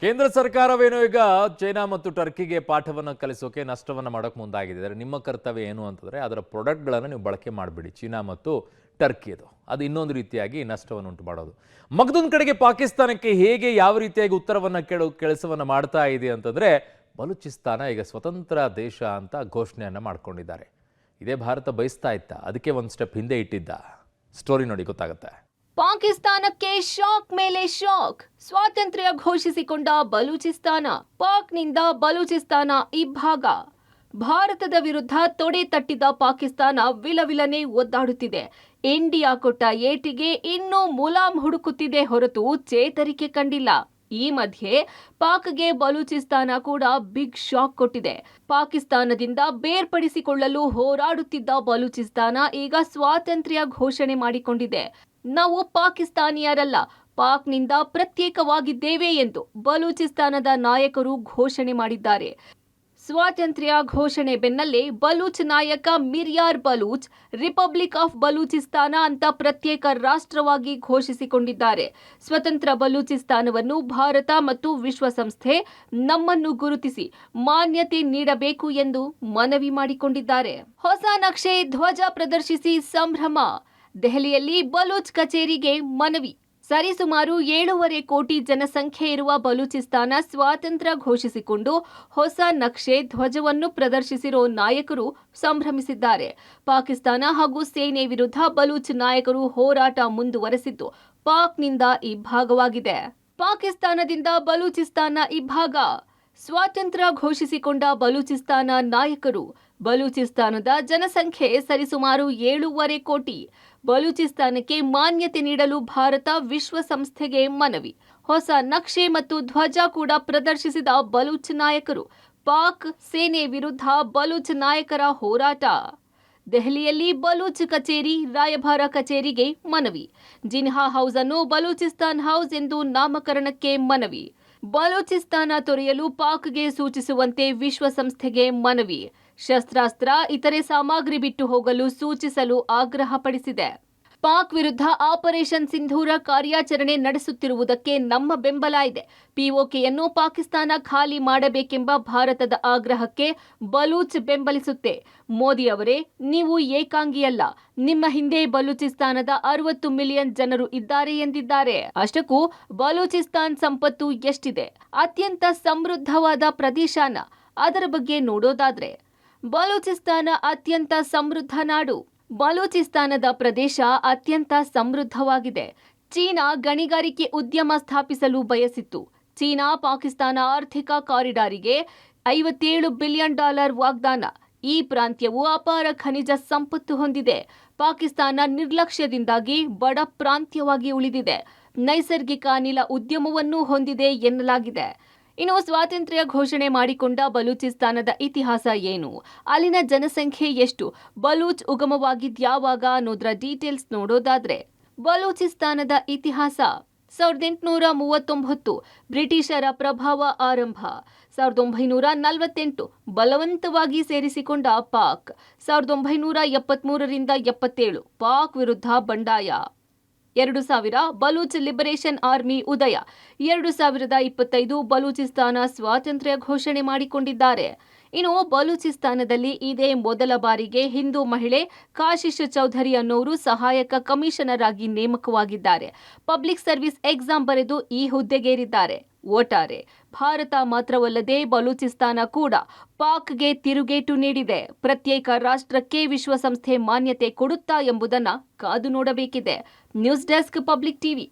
ಕೇಂದ್ರ ಸರ್ಕಾರವೇನೋ ಈಗ ಚೈನಾ ಮತ್ತು ಟರ್ಕಿಗೆ ಪಾಠವನ್ನು ಕಲಿಸೋಕೆ ನಷ್ಟವನ್ನು ಮಾಡೋಕೆ ಮುಂದಾಗಿದೆ. ನಿಮ್ಮ ಕರ್ತವ್ಯ ಏನು ಅಂತಂದರೆ ಅದರ ಪ್ರಾಡಕ್ಟ್ಗಳನ್ನು ನೀವು ಬಳಕೆ ಮಾಡಿಬಿಡಿ. ಚೀನಾ ಮತ್ತು ಟರ್ಕಿ ಅದು ಇನ್ನೊಂದು ರೀತಿಯಾಗಿ ನಷ್ಟವನ್ನು ಉಂಟು ಮಾಡೋದು. ಮಗದೊಂದು ಕಡೆಗೆ ಪಾಕಿಸ್ತಾನಕ್ಕೆ ಹೇಗೆ ಯಾವ ರೀತಿಯಾಗಿ ಉತ್ತರವನ್ನು ಕೆಲಸವನ್ನು ಮಾಡ್ತಾ ಇದೆ ಅಂತಂದರೆ, ಬಲೂಚಿಸ್ತಾನ ಈಗ ಸ್ವತಂತ್ರ ದೇಶ ಅಂತ ಘೋಷಣೆಯನ್ನು ಮಾಡ್ಕೊಂಡಿದ್ದಾರೆ. ಇದೇ ಭಾರತ ಬಯಸ್ತಾ ಇತ್ತ, ಅದಕ್ಕೆ ಒಂದು ಸ್ಟೆಪ್ ಹಿಂದೆ ಇಟ್ಟಿದ್ದ. ಸ್ಟೋರಿ ನೋಡಿ ಗೊತ್ತಾಗುತ್ತೆ. ಪಾಕಿಸ್ತಾನಕ್ಕೆ ಶಾಕ್ ಮೇಲೆ ಶಾಕ್. ಸ್ವಾತಂತ್ರ್ಯ ಘೋಷಿಸಿಕೊಂಡ ಬಲೂಚಿಸ್ತಾನ. ಪಾಕ್ನಿಂದ ಬಲೂಚಿಸ್ತಾನ ಇಬ್ಬಾಗ. ಭಾರತದ ವಿರುದ್ಧ ತೊಡೆ ತಟ್ಟಿದ ಪಾಕಿಸ್ತಾನ ವಿಲವಿಲನೆ ಒದ್ದಾಡುತ್ತಿದೆ. ಇಂಡಿಯಾ ಕೊಟ್ಟ ಏಟಿಗೆ ಇನ್ನೂ ಮುಲಾಮ್ ಹುಡುಕುತ್ತಿದೆ ಹೊರತು ಚೇತರಿಕೆ ಕಂಡಿಲ್ಲ. ಈ ಮಧ್ಯೆ ಪಾಕ್ಗೆ ಬಲೂಚಿಸ್ತಾನ ಕೂಡ ಬಿಗ್ ಶಾಕ್ ಕೊಟ್ಟಿದೆ. ಪಾಕಿಸ್ತಾನದಿಂದ ಬೇರ್ಪಡಿಸಿಕೊಳ್ಳಲು ಹೋರಾಡುತ್ತಿದ್ದ ಬಲೂಚಿಸ್ತಾನ ಈಗ ಸ್ವಾತಂತ್ರ್ಯ ಘೋಷಣೆ ಮಾಡಿಕೊಂಡಿದೆ. ನಾವು ಪಾಕಿಸ್ತಾನಿಯರಲ್ಲ, ಪಾಕ್ನಿಂದ ಪ್ರತ್ಯೇಕವಾಗಿದ್ದೇವೆ ಎಂದು ಬಲೂಚಿಸ್ತಾನದ ನಾಯಕರು ಘೋಷಣೆ ಮಾಡಿದ್ದಾರೆ. ಸ್ವಾತಂತ್ರ್ಯ ಘೋಷಣೆ ಬೆನ್ನಲ್ಲೇ ಬಲೂಚ್ ನಾಯಕ ಮಿರ್ಯಾರ್ ಬಲೂಚ್ ರಿಪಬ್ಲಿಕ್ ಆಫ್ ಬಲೂಚಿಸ್ತಾನ ಅಂತ ಪ್ರತ್ಯೇಕ ರಾಷ್ಟ್ರವಾಗಿ ಘೋಷಿಸಿಕೊಂಡಿದ್ದಾರೆ. ಸ್ವತಂತ್ರ ಬಲೂಚಿಸ್ತಾನವನ್ನು ಭಾರತ ಮತ್ತು ವಿಶ್ವಸಂಸ್ಥೆ ನಮ್ಮನ್ನು ಗುರುತಿಸಿ ಮಾನ್ಯತೆ ನೀಡಬೇಕು ಎಂದು ಮನವಿ ಮಾಡಿಕೊಂಡಿದ್ದಾರೆ. ಹೊಸ ನಕ್ಷೆ ಧ್ವಜ ಪ್ರದರ್ಶಿಸಿ ಸಂಭ್ರಮ. ದೆಹಲಿಯಲ್ಲಿ ಬಲೂಚ್ ಕಚೇರಿಗೆ ಮನವಿ. ಸರಿಸುಮಾರು 7.5 ಕೋಟಿ ಜನಸಂಖ್ಯೆ ಇರುವ ಬಲೂಚಿಸ್ತಾನ ಸ್ವಾತಂತ್ರ್ಯ ಘೋಷಿಸಿಕೊಂಡು ಹೊಸ ನಕ್ಷೆ ಧ್ವಜವನ್ನು ಪ್ರದರ್ಶಿಸಿರೋ ನಾಯಕರು ಸಂಭ್ರಮಿಸಿದ್ದಾರೆ. ಪಾಕಿಸ್ತಾನ ಹಾಗೂ ಸೇನೆ ವಿರುದ್ಧ ಬಲೂಚ್ ನಾಯಕರು ಹೋರಾಟ ಮುಂದುವರೆಸಿದ್ದು ಪಾಕ್ನಿಂದ ಇಬ್ಬಾಗವಾಗಿದೆ. ಪಾಕಿಸ್ತಾನದಿಂದ ಬಲೂಚಿಸ್ತಾನ ಇಬ್ಬಾಗ. ಸ್ವಾತಂತ್ರ್ಯ ಘೋಷಿಸಿಕೊಂಡ ಬಲೂಚಿಸ್ತಾನ ನಾಯಕರು. ಬಲೂಚಿಸ್ತಾನದ ಜನಸಂಖ್ಯೆ ಸರಿಸುಮಾರು 7.5 ಕೋಟಿ. ಬಲೂಚಿಸ್ತಾನಕ್ಕೆ ಮಾನ್ಯತೆ ನೀಡಲು ಭಾರತ ವಿಶ್ವಸಂಸ್ಥೆಗೆ ಮನವಿ. ಹೊಸ ನಕ್ಷೆ ಮತ್ತು ಧ್ವಜ ಕೂಡ ಪ್ರದರ್ಶಿಸಿದ ಬಲೂಚ್ ನಾಯಕರು. ಪಾಕ್ ಸೇನೆ ವಿರುದ್ಧ ಬಲೂಚ್ ನಾಯಕರ ಹೋರಾಟ. ದೆಹಲಿಯಲ್ಲಿ ಬಲೂಚ್ ಕಚೇರಿ, ರಾಯಭಾರ ಕಚೇರಿಗೆ ಮನವಿ. ಜಿನ್ಹಾ ಹೌಸ್ ಅನ್ನು ಬಲೂಚಿಸ್ತಾನ್ ಹೌಸ್ ಎಂದು ನಾಮಕರಣಕ್ಕೆ ಮನವಿ. ಬಲೂಚಿಸ್ತಾನ ತೊರೆಯಲು ಪಾಕ್ಗೆ ಸೂಚಿಸುವಂತೆ ವಿಶ್ವಸಂಸ್ಥೆಗೆ ಮನವಿ. ಶಸ್ತ್ರಾಸ್ತ್ರ ಇತರೆ ಸಾಮಗ್ರಿ ಬಿಟ್ಟು ಹೋಗಲು ಸೂಚಿಸಲು ಆಗ್ರಹಪಡಿಸಿದೆ. ಪಾಕ್ ವಿರುದ್ಧ ಆಪರೇಷನ್ ಸಿಂಧೂರ ಕಾರ್ಯಾಚರಣೆ ನಡೆಸುತ್ತಿರುವುದಕ್ಕೆ ನಮ್ಮ ಬೆಂಬಲ ಇದೆ. ಪಿಒಕೆಯನ್ನು ಪಾಕಿಸ್ತಾನ ಖಾಲಿ ಮಾಡಬೇಕೆಂಬ ಭಾರತದ ಆಗ್ರಹಕ್ಕೆ ಬಲೂಚ್ ಬೆಂಬಲಿಸುತ್ತೆ. ಮೋದಿ ಅವರೇ, ನೀವು ಏಕಾಂಗಿಯಲ್ಲ. ನಿಮ್ಮ ಹಿಂದೆ ಬಲೂಚಿಸ್ತಾನದ 60 ಮಿಲಿಯನ್ ಜನರು ಇದ್ದಾರೆ ಎಂದಿದ್ದಾರೆ. ಅಷ್ಟಕ್ಕೂ ಬಲೂಚಿಸ್ತಾನ್ ಸಂಪತ್ತು ಎಷ್ಟಿದೆ? ಅತ್ಯಂತ ಸಮೃದ್ಧವಾದ ಪ್ರದೇಶನ. ಅದರ ಬಗ್ಗೆ ನೋಡೋದಾದ್ರೆ ಬಲೂಚಿಸ್ತಾನ ಅತ್ಯಂತ ಸಮೃದ್ಧ ನಾಡು. ಬಲೂಚಿಸ್ತಾನದ ಪ್ರದೇಶ ಅತ್ಯಂತ ಸಮೃದ್ಧವಾಗಿದೆ. ಚೀನಾ ಗಣಿಗಾರಿಕೆ ಉದ್ಯಮ ಸ್ಥಾಪಿಸಲು ಬಯಸಿತ್ತು. ಚೀನಾ ಪಾಕಿಸ್ತಾನ ಆರ್ಥಿಕ ಕಾರಿಡಾರಿಗೆ $57 ಬಿಲಿಯನ್ ವಾಗ್ದಾನ. ಈ ಪ್ರಾಂತ್ಯವು ಅಪಾರ ಖನಿಜ ಸಂಪತ್ತು ಹೊಂದಿದೆ. ಪಾಕಿಸ್ತಾನ ನಿರ್ಲಕ್ಷ್ಯದಿಂದಾಗಿ ಬಡ ಪ್ರಾಂತ್ಯವಾಗಿ ಉಳಿದಿದೆ. ನೈಸರ್ಗಿಕ ಅನಿಲ ಉದ್ಯಮವನ್ನು ಹೊಂದಿದೆ ಎನ್ನಲಾಗಿದೆ. ಇನ್ನು ಸ್ವಾತಂತ್ರ್ಯ ಘೋಷಣೆ ಮಾಡಿಕೊಂಡ ಬಲೂಚಿಸ್ತಾನದ ಇತಿಹಾಸ ಏನು? ಅಲ್ಲಿನ ಜನಸಂಖ್ಯೆ ಎಷ್ಟು? ಬಲೂಚ್ ಉಗಮವಾಗಿದ್ಯಾವಾಗ ಅನ್ನೋದರ ಡೀಟೇಲ್ಸ್ ನೋಡೋದಾದ್ರೆ, ಬಲೂಚಿಸ್ತಾನದ ಇತಿಹಾಸ 1839 ಬ್ರಿಟಿಷರ ಪ್ರಭಾವ ಆರಂಭ. 1948 ಬಲವಂತವಾಗಿ ಸೇರಿಸಿಕೊಂಡ ಪಾಕ್. 1973 77 ಪಾಕ್ ವಿರುದ್ಧ ಬಂಡಾಯ. 2000 ಬಲೂಚ್ ಲಿಬರೇಷನ್ ಆರ್ಮಿ ಉದಯ. 2025 ಬಲೂಚಿಸ್ತಾನ ಸ್ವಾತಂತ್ರ್ಯ ಘೋಷಣೆ ಮಾಡಿಕೊಂಡಿದ್ದಾರೆ. ಇನ್ನು ಬಲೂಚಿಸ್ತಾನದಲ್ಲಿ ಇದೇ ಮೊದಲ ಬಾರಿಗೆ ಹಿಂದೂ ಮಹಿಳೆ ಕಾಶಿಶ್ ಚೌಧರಿ ಅನ್ನೋರು ಸಹಾಯಕ ಕಮಿಷನರ್ ಆಗಿ ನೇಮಕವಾಗಿದ್ದಾರೆ. ಪಬ್ಲಿಕ್ ಸರ್ವಿಸ್ ಎಕ್ಸಾಮ್ ಬರೆದು ಈ ಹುದ್ದೆಗೇರಿದ್ದಾರೆ. ಒಟ್ಟಾರೆ ಭಾರತ ಮಾತ್ರವಲ್ಲದೆ ಬಲೂಚಿಸ್ತಾನ ಕೂಡ ಪಾಕ್ಗೆ ತಿರುಗೇಟು ನೀಡಿದೆ. ಪ್ರತ್ಯೇಕ ರಾಷ್ಟ್ರಕ್ಕೆ ವಿಶ್ವಸಂಸ್ಥೆ ಮಾನ್ಯತೆ ಕೊಡುತ್ತಾ ಎಂಬುದನ್ನು ಕಾದು ನೋಡಬೇಕಿದೆ. News desk, public TV.